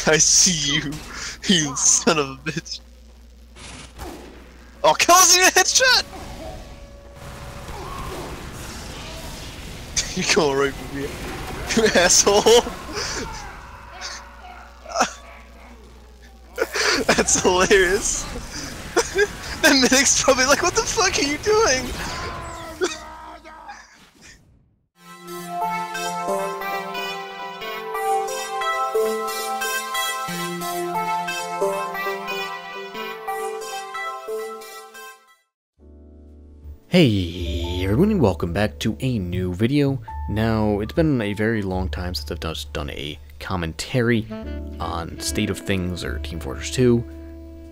I see you, you son of a bitch. Oh, causing a headshot! You're going right for me, you asshole. That's hilarious. That medic's probably like, what the fuck are you doing? Hey everyone, and welcome back to a new video. Now, it's been a very long time since I've just done a commentary on State of Things or Team Fortress 2,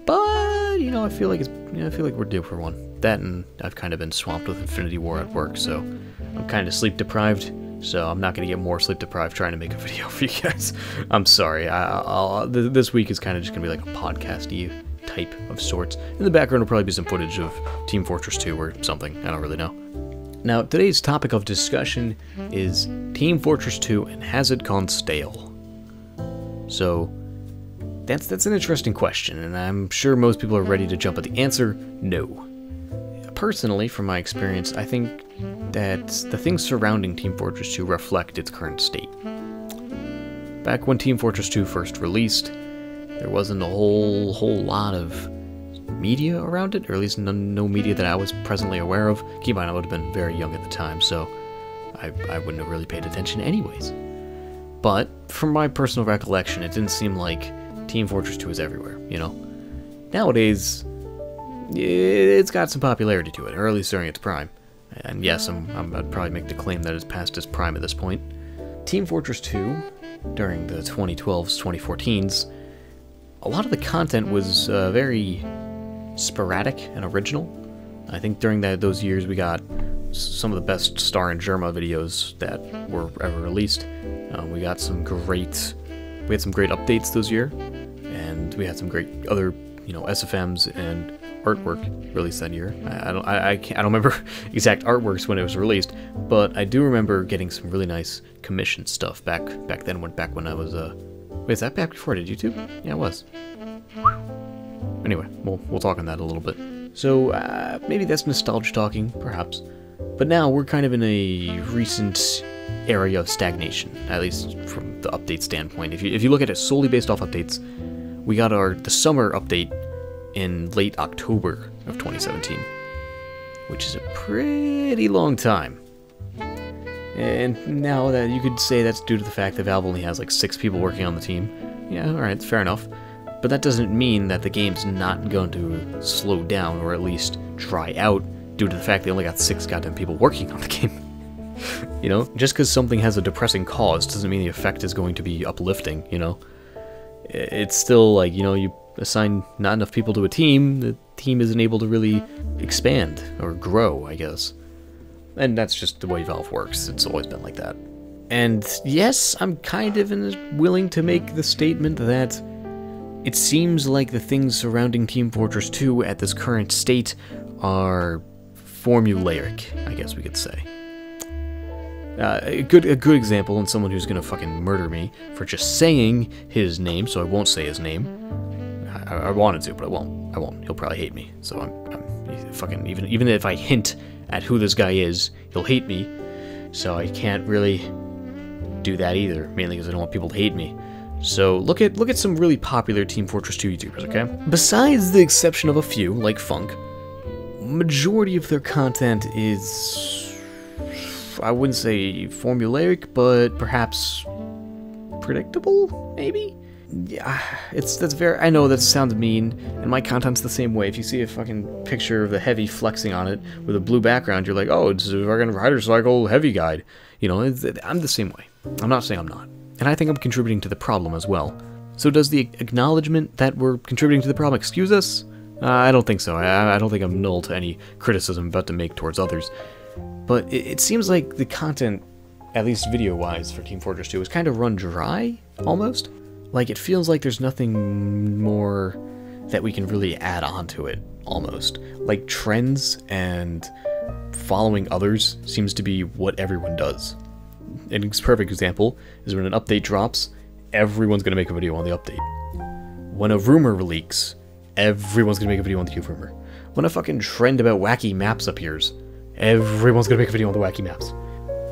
but you know, I feel like we're due for one. That, and I've kind of been swamped with Infinity War at work, so I'm kind of sleep deprived. So I'm not gonna get more sleep deprived trying to make a video for you guys. I'm sorry. This week is kind of just gonna be like a podcast-y type of sorts. In the background will probably be some footage of Team Fortress 2 or something, I don't really know. Now, today's topic of discussion is Team Fortress 2 and has it gone stale? So, that's an interesting question, and I'm sure most people are ready to jump at the answer, no. Personally, from my experience, I think that the things surrounding Team Fortress 2 reflect its current state. Back when Team Fortress 2 first released, there wasn't a whole lot of media around it, or at least no media that I was presently aware of. Keep in mind, I would have been very young at the time, so I wouldn't have really paid attention anyways. But, from my personal recollection, it didn't seem like Team Fortress 2 was everywhere, you know? Nowadays, it's got some popularity to it, or at least during its prime. And yes, I'd probably make the claim that it's past its prime at this point. Team Fortress 2, during the 2012s, 2014s, a lot of the content was very sporadic and original. I think during those years we got some of the best Star and Germa videos that were ever released. We had some great updates those year, and we had some great other, you know, SFMs and artwork released that year. I don't remember exact artworks when it was released, but I do remember getting some really nice commission stuff back then when I was wait, is that back before I did YouTube? Yeah, it was. Anyway, we'll talk on that a little bit. So, maybe that's nostalgia talking, perhaps. But now, we're kind of in a recent area of stagnation, at least from the update standpoint. If you look at it solely based off updates, we got the summer update in late October of 2017, which is a pretty long time. And now that you could say that's due to the fact that Valve only has like 6 people working on the team. Yeah, alright, fair enough. But that doesn't mean that the game's not going to slow down, or at least dry out, due to the fact they only got 6 goddamn people working on the game. You know, just because something has a depressing cause doesn't mean the effect is going to be uplifting, you know? It's still like, you know, you assign not enough people to a team, the team isn't able to really expand, or grow, I guess. And that's just the way Valve works. It's always been like that. And yes, I'm kind of willing to make the statement that it seems like the things surrounding Team Fortress 2 at this current state are formulaic, I guess we could say. A good example, and someone who's gonna fucking murder me for just saying his name, so I won't say his name. I wanted to, but I won't. He'll probably hate me. So I'm fucking, even if I hint at who this guy is, he'll hate me, so I can't really do that either, mainly because I don't want people to hate me. So look at some really popular Team Fortress 2 YouTubers, okay? Besides the exception of a few, like Funk, majority of their content is, I wouldn't say formulaic, but perhaps predictable, maybe? Yeah, that's very, I know that sounds mean, and my content's the same way. If you see a fucking picture of the Heavy flexing on it with a blue background, you're like, oh, it's a fucking Rydercycle Heavy guide. You know, I'm the same way. I'm not saying I'm not. And I think I'm contributing to the problem as well. So does the acknowledgement that we're contributing to the problem excuse us? I don't think so. I don't think I'm null to any criticism I'm about to make towards others. But it seems like the content, at least video-wise, for Team Fortress 2 is kind of run dry, almost. Like, it feels like there's nothing more that we can really add on to it, almost. Like, trends and following others seems to be what everyone does. An perfect example is when an update drops, everyone's gonna make a video on the update. When a rumor leaks, everyone's gonna make a video on the cube rumor. When a fucking trend about wacky maps appears, everyone's gonna make a video on the wacky maps.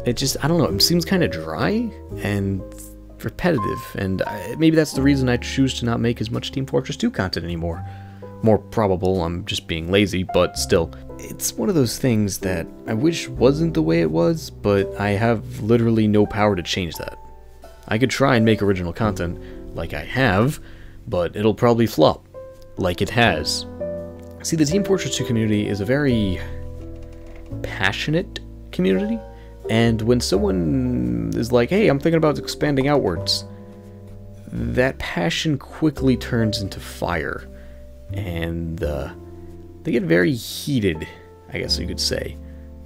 It just, I don't know, it seems kind of dry and repetitive, and maybe that's the reason I choose to not make as much Team Fortress 2 content anymore. More probable, I'm just being lazy, but still. It's one of those things that I wish wasn't the way it was, but I have literally no power to change that. I could try and make original content, like I have, but it'll probably flop, like it has. See, the Team Fortress 2 community is a very passionate community, and when someone is like, hey, I'm thinking about expanding outwards, that passion quickly turns into fire, and they get very heated, I guess you could say,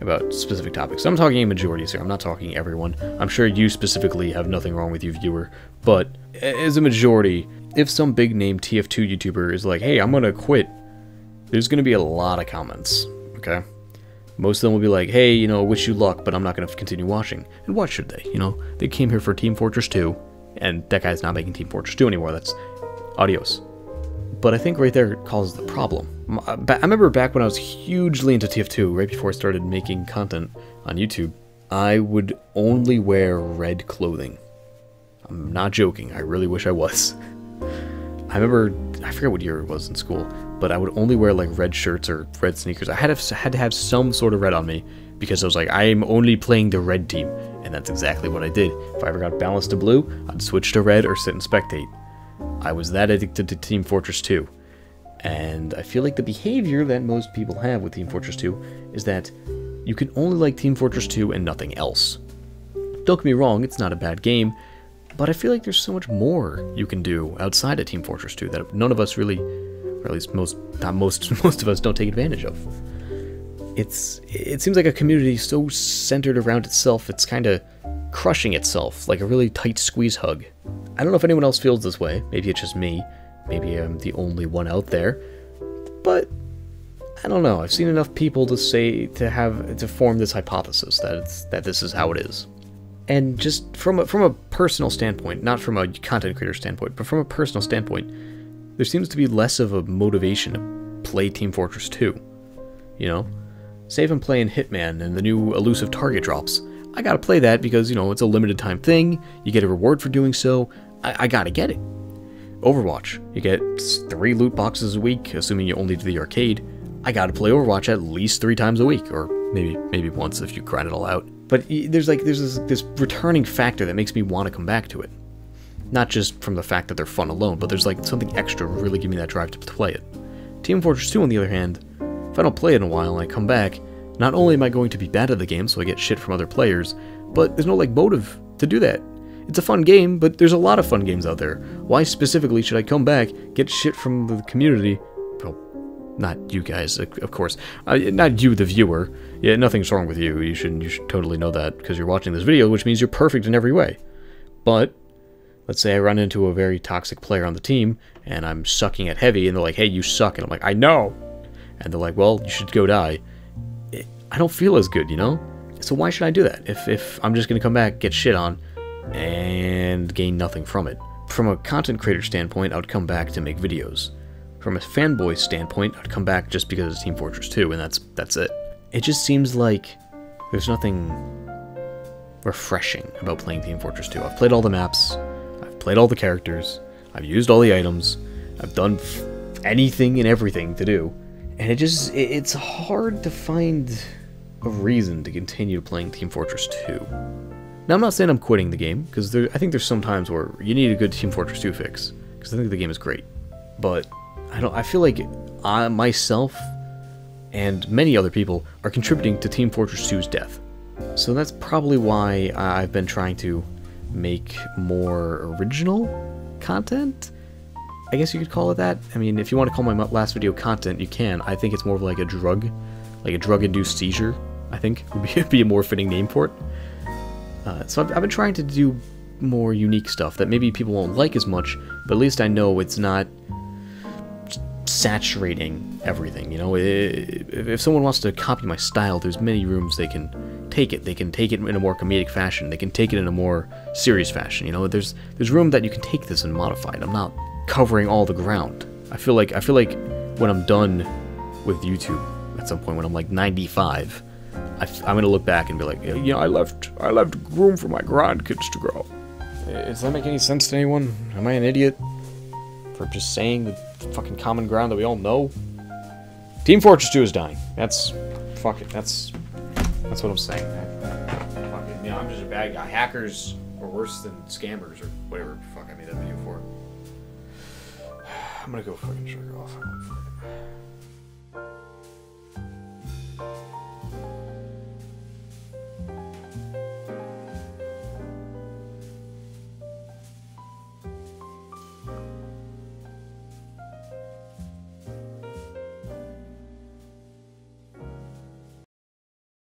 about specific topics. I'm talking majorities here, I'm not talking everyone. I'm sure you specifically have nothing wrong with you, viewer, but as a majority, if some big name TF2 YouTuber is like, hey, I'm gonna quit, there's gonna be a lot of comments, okay? Most of them will be like, hey, you know, wish you luck, but I'm not gonna continue watching. And why should they, you know? They came here for Team Fortress 2, and that guy's not making Team Fortress 2 anymore, that's adios. But I think right there causes the problem. I remember back when I was hugely into TF2, right before I started making content on YouTube, I would only wear red clothing. I'm not joking, I really wish I was. I remember, I forget what year it was in school, but I would only wear like red shirts or red sneakers. I had to have some sort of red on me, because I was like, I am only playing the red team, and that's exactly what I did. If I ever got balanced to blue, I'd switch to red or sit and spectate. I was that addicted to Team Fortress 2, and I feel like the behavior that most people have with Team Fortress 2 is that you can only like Team Fortress 2 and nothing else. Don't get me wrong, it's not a bad game, but I feel like there's so much more you can do outside of Team Fortress 2 that none of us really, or at least most of us don't take advantage of. It seems like a community so centered around itself, it's kind of crushing itself, like a really tight squeeze hug. I don't know if anyone else feels this way, maybe it's just me, maybe I'm the only one out there, but I don't know, I've seen enough people to form this hypothesis that this is how it is. And just from a personal standpoint, not from a content creator standpoint, but from a personal standpoint, there seems to be less of a motivation to play Team Fortress 2, you know? Say if I'm playing Hitman and the new elusive target drops, I gotta play that because, you know, it's a limited time thing, you get a reward for doing so, I gotta get it. Overwatch, you get 3 loot boxes a week, assuming you only do the arcade, I gotta play Overwatch at least 3 times a week, or maybe once if you grind it all out. But there's this returning factor that makes me want to come back to it. Not just from the fact that they're fun alone, but there's like something extra really giving me that drive to play it. Team Fortress 2, on the other hand, if I don't play it in a while and I come back, not only am I going to be bad at the game, so I get shit from other players, but there's no like motive to do that. It's a fun game, but there's a lot of fun games out there. Why specifically should I come back, get shit from the community? Well, not you guys, of course. Not you, the viewer. Yeah, nothing's wrong with you. You should totally know that because you're watching this video, which means you're perfect in every way. But let's say I run into a very toxic player on the team, and I'm sucking at heavy, and they're like, hey, you suck. And I'm like, I know. And they're like, well, you should go die. I don't feel as good, you know? So why should I do that if I'm just going to come back, get shit on, and gain nothing from it? From a content creator standpoint, I would come back to make videos. From a fanboy standpoint, I'd come back just because of Team Fortress 2, and that's it. It just seems like there's nothing refreshing about playing Team Fortress 2. I've played all the maps, I've played all the characters, I've used all the items, I've done anything and everything to do, and it's hard to find a reason to continue playing Team Fortress 2. Now, I'm not saying I'm quitting the game, because I think there's some times where you need a good Team Fortress 2 fix, because I think the game is great. But I feel like I, myself, and many other people are contributing to Team Fortress 2's death. So that's probably why I've been trying to make more original content? I guess you could call it that. I mean, if you want to call my last video content, you can. I think it's more of like a drug-induced seizure, I think, would be a more fitting name for it. So I've been trying to do more unique stuff that maybe people won't like as much, but at least I know it's not saturating everything, you know? If someone wants to copy my style, there's many rooms they can take it. They can take it in a more comedic fashion. They can take it in a more serious fashion. You know, there's room that you can take this and modify it. I'm not covering all the ground. I feel like when I'm done with YouTube at some point, when I'm like 95, I'm gonna look back and be like, yeah, I left room for my grandkids to grow. Does that make any sense to anyone? Am I an idiot for just saying the fucking common ground that we all know? Team Fortress 2 is dying. Fuck it. That's what I'm saying. Fuck it. Yeah, I'm just a bad guy. Hackers are worse than scammers or whatever the fuck I made that video for. I'm gonna go fucking jerk off.